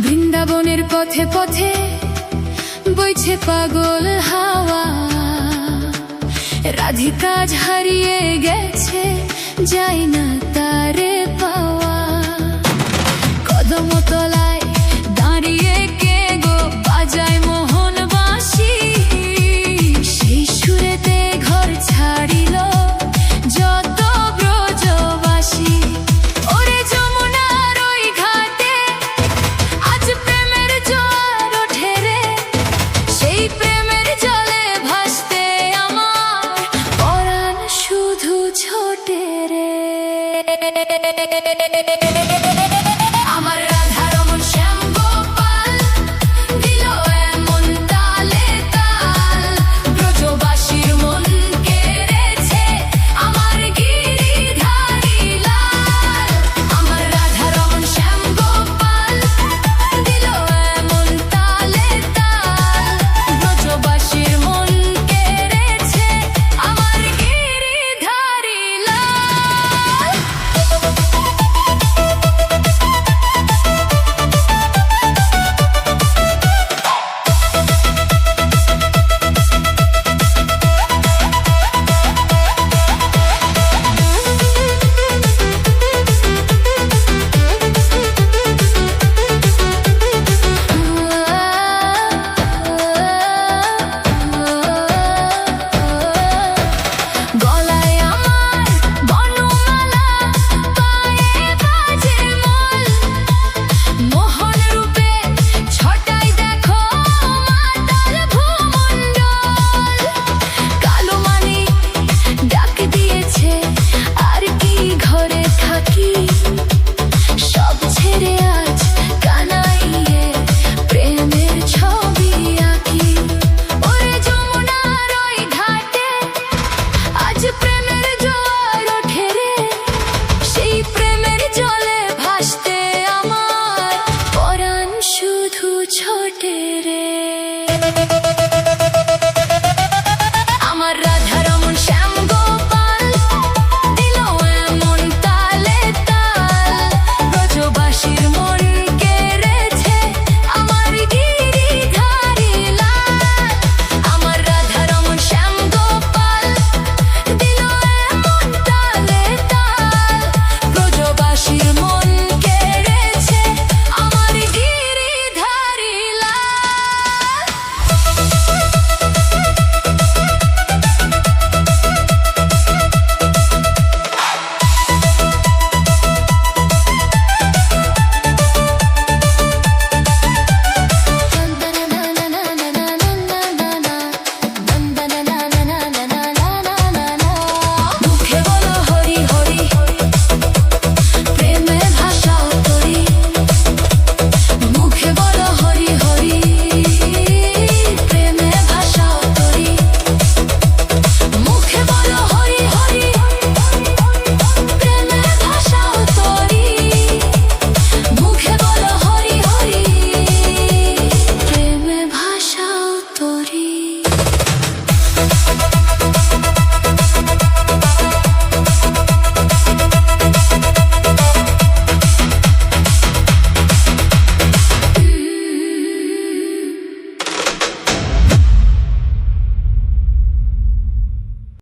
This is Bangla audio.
বৃন্দাবনের পথে পথে বইছে পাগল হাওয়া, রাধিকা হারিয়ে গেছে, যাই না তারে পাওয়া। কদম তলায় দাঁড়িয়ে কে গো বাজায় মোহন বাঁশি, সেই সুরেতে ঘর ছাড়িল যত ব্রজবাসী। ওরে যমুনার ওই ঘাটে আজ প্রেমের জোয়ার ওঠে রে, সেই প্রেমের জলে ভাসতে আমার পরাণ শুধু ছোটে রে। আমার রাধা রমন শ্যাম গোপাল দিল এমন তালে তাল, ব্রজবাসীর মন কেড়েছে আমার গিরিধারী লাল। আমার রাধা রমন শ্যাম গোপাল দিল এমন তালে তাল, ব্রজবাসীর মন কেড়েছে আমার গিরিধারী লাল। গলায় আমার বনমালা, পায়ে বাজে মল, মোহন রূপে ছটাই দেখো মাতাল ভূমণ্ডল। কালো মানিক ডাক দিয়েছে আর কি ঘরে থাকি, সব ছেড়ে আজ কানাইয়ে প্রেমের ছবি আঁকি। ওরে যমুনার ওই ঘাটে আজ প্রেমের জোয়ার ওঠে রে, সেই প্রেমের জলে ভাসতে আমার পরাণ শুধু ছোটে